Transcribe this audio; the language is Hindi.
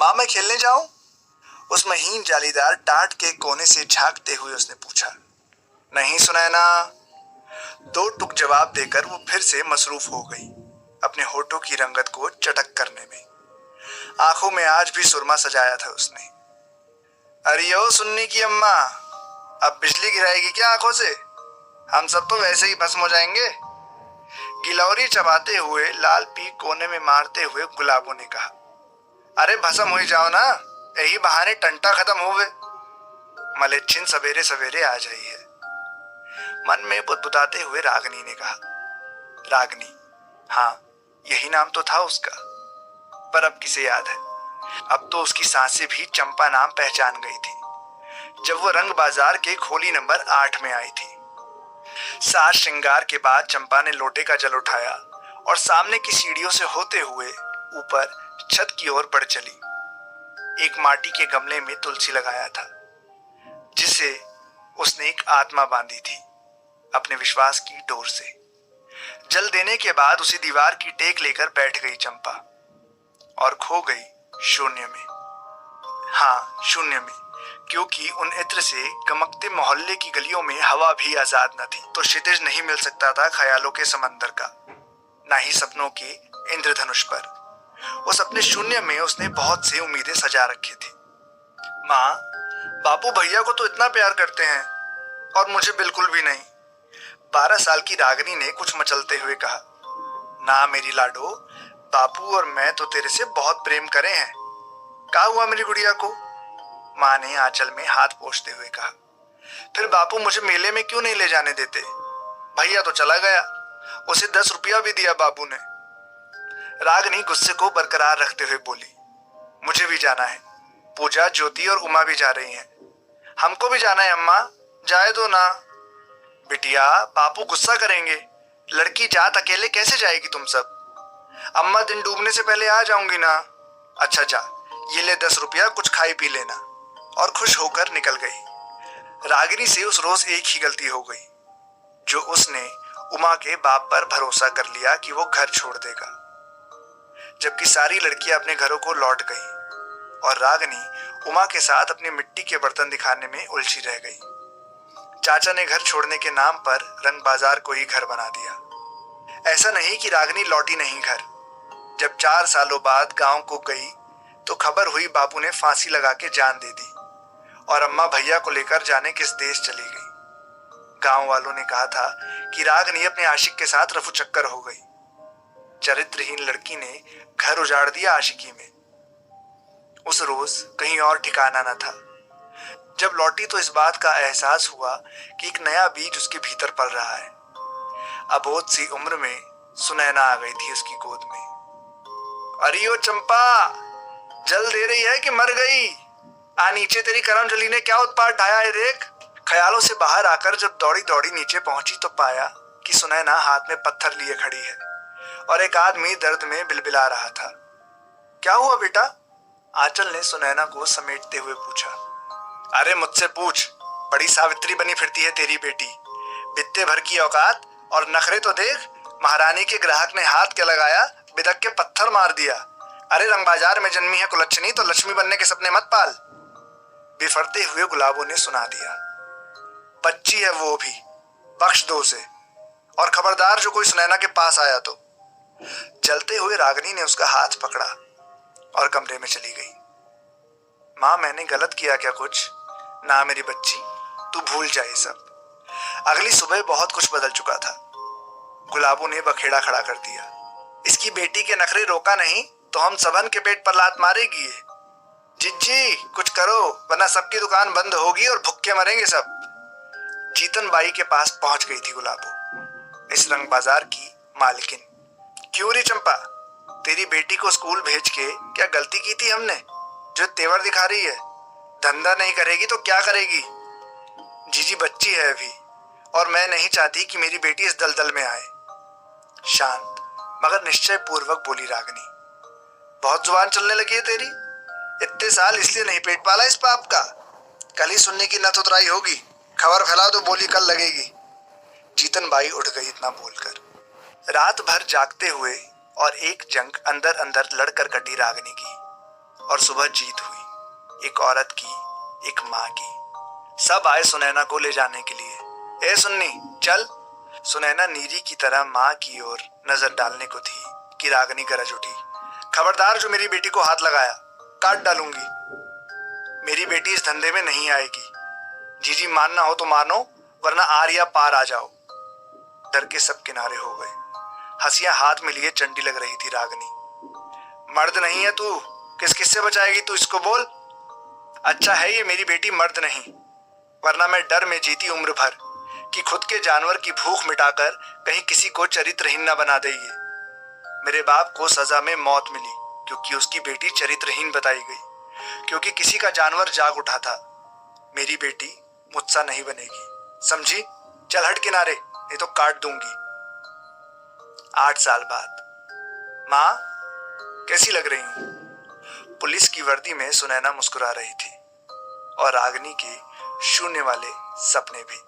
माँ मैं खेलने जाऊं? उस महीन जालीदार टाट के कोने से झांकते हुए उसने पूछा। नहीं सुनैना। दो टुक जवाब देकर वो फिर से मसरूफ हो गई अपने होठों की रंगत को चटक करने में। आंखों में आज भी सुरमा सजाया था उसने। अरे ओ सुन्नी की अम्मा, अब बिजली गिराएगी क्या आंखों से? हम सब तो वैसे ही भस्म हो जाएंगे। गिलौरी चबाते हुए लाल पीक कोने में मारते हुए गुलाबो ने कहा। अरे भस्म हो ही जाओ ना, यही बहाने टंटा खत्म हो गए। मलेच्छिन सवेरे सवेरे आ जाई है, मन में बुदबुदाते हुए रागनी ने कहा। रागनी, हाँ यही नाम तो था उसका, पर अब किसे याद है। अब तो उसकी सांसें भी चंपा नाम पहचान गई थी जब वो रंग बाजार के खोली नंबर 8 में आई थी। साज श्रृंगार के बाद चंपा ने लोटे का जल उठाया और सामने की सीढ़ियों से होते हुए ऊपर छत की ओर बढ़ चली। एक माटी के गमले में तुलसी लगाया था जिसे उसने एक आत्मा बांधी थी अपने विश्वास की डोर से। जल देने के बाद उसी दीवार की टेक लेकर बैठ गई चंपा और खो गई शून्य में। हाँ शून्य में, क्योंकि उन इत्र से गमकते मोहल्ले की गलियों में हवा भी आजाद न थी, तो क्षितिज नहीं मिल सकता था ख्यालों के समंदर का, ना ही सपनों के इंद्रधनुष पर। उस अपने शून्य में उसने बहुत सी उम्मीदें सजा रखी थी। माँ, बापू भैया को तो इतना प्यार करते हैं और मुझे बिल्कुल भी नहीं। 12 साल की रागिनी ने कुछ मचलते हुए कहा। ना मेरी लाडो, बापू और मैं तो तेरे से बहुत प्रेम करे हैं। क्या हुआ मेरी गुड़िया को? माँ ने आंचल में हाथ पोंछते हुए कहा। फिर बापू मुझे मेले में क्यों नहीं ले जाने देते? भैया तो चला गया, उसे 10 रुपया भी दिया बाबू ने। रागिनी गुस्से को बरकरार रखते हुए बोली। मुझे भी जाना है, पूजा, ज्योति और उमा भी जा रही हैं। हमको भी जाना है अम्मा, जाए दो ना। बिटिया, बापू गुस्सा करेंगे, लड़की जात अकेले कैसे जाएगी तुम सब? अम्मा दिन डूबने से पहले आ जाऊंगी ना। अच्छा जा, ये ले 10 रुपया, कुछ खाई पी लेना। और खुश होकर निकल गई। रागिनी से उस रोज एक ही गलती हो गई, जो उसने उमा के बाप पर भरोसा कर लिया कि वो घर छोड़ देगा, जबकि सारी लड़कियां अपने घरों को लौट गई और रागिनी उमा के साथ अपनी मिट्टी के बर्तन दिखाने में उलझी रह गई। चाचा ने घर छोड़ने के नाम पर रंग बाजार को ही घर बना दिया। ऐसा नहीं कि रागिनी लौटी नहीं घर। जब 4 सालों बाद गांव को गई तो खबर हुई बापू ने फांसी लगा के जान दे दी और अम्मा भैया को लेकर जाने किस देश चली गई। गांव वालों ने कहा था कि रागिनी अपने आशिक के साथ रफू चक्कर हो गई। चरित्रहीन लड़की ने घर उजाड़ दिया आशिकी में। उस रोज कहीं और ठिकाना न था। जब लौटी तो इस बात का एहसास हुआ कि एक नया बीज उसके भीतर पल रहा है। अबोध सी उम्र में सुनैना आ गई थी उसकी गोद में। अरे ओ चंपा, जल दे रही है कि मर गई? आ नीचे, तेरी करमजली ने क्या उत्पात ढाया है देख। ख्यालों से बाहर आकर जब दौड़ी दौड़ी नीचे पहुंची तो पाया कि सुनैना हाथ में पत्थर लिए खड़ी है और एक आदमी दर्द में बिलबिला रहा था। क्या हुआ बेटा? आंचल ने सुनैना को समेटते हुए पूछा। अरे मुझसे पूछ, बड़ी सावित्री बनी फिरती है तेरी बेटी। बित्ते भर की औकात और नखरे तो देख। महारानी के ग्राहक ने हाथ क्या लगाया, बिदक के पत्थर मार दिया। अरे रंग बाजार में जन्मी है कुलच्छनी, तो लक्ष्मी बनने के सपने मत पाल। बिफरते हुए गुलाबों ने सुना दिया। बच्ची है वो भी, बख्श दो उसे, और खबरदार जो कोई सुनैना के पास आया तो। जलते हुए रागिनी ने उसका हाथ पकड़ा और कमरे में चली गई। माँ, मैंने गलत किया क्या कुछ? ना मेरी बच्ची, तू भूल जाए सब। अगली सुबह बहुत कुछ बदल चुका था। गुलाबों ने बखेड़ा खड़ा कर दिया। इसकी बेटी के नखरे रोका नहीं तो हम सबन के पेट पर लात मारेगी ये। जिज्जी कुछ करो, वरना सबकी दुकान बंद होगी और भुक्के मरेंगे सब। जीतन बाई के पास पहुंच गई थी गुलाबो, इस रंग बाजार की मालकिन। क्यों रे चंपा, तेरी बेटी को स्कूल भेज के क्या गलती की थी हमने, जो तेवर दिखा रही है? धंधा नहीं करेगी तो क्या करेगी? जीजी बच्ची है अभी, और मैं नहीं चाहती कि मेरी बेटी इस दलदल में आए। शांत मगर निश्चय पूर्वक बोली रागिनी। बहुत जुबान चलने लगी है तेरी। इतने साल इसलिए नहीं पेट पाला इस पाप का। कल ही सुनने की नत उतराई होगी। खबर फैला तो बोली कल लगेगी। जीतन बाई उठ गई इतना बोलकर। रात भर जागते हुए और एक जंग अंदर अंदर लड़कर कटी रागिनी की, और सुबह जीत हुई, एक औरत की, एक माँ की। सब आए सुनैना को ले जाने के लिए। ए सुन्नी चल। सुनैना नीरी की तरह माँ की ओर नजर डालने को थी कि रागनी गरज उठी, खबरदार जो मेरी बेटी को हाथ लगाया, काट डालूंगी। मेरी बेटी इस धंधे में नहीं आएगी। जीजी मानना हो तो मानो, वरना आर या पार आ जाओ। डर के सब किनारे हो गए। हंसियां हाथ में लिए चंडी लग रही थी रागनी। मर्द नहीं है तू, किस किससे बचाएगी तू, इसको बोल। अच्छा है ये मेरी बेटी मर्द नहीं, वरना मैं डर में जीती उम्र भर कि खुद के जानवर की भूख मिटाकर कहीं किसी को चरित्रहीन न बना दे ये। मेरे बाप को सजा में मौत मिली क्योंकि उसकी बेटी चरित्रहीन बताई गई, क्योंकि किसी का जानवर जाग उठा था। मेरी बेटी मुझसा नहीं बनेगी, समझी। चल हट किनारे, नहीं तो काट दूंगी। 8 साल बाद। माँ कैसी लग रही हूं? पुलिस की वर्दी में सुनैना मुस्कुरा रही थी और रागनी के शून्य वाले सपने भी।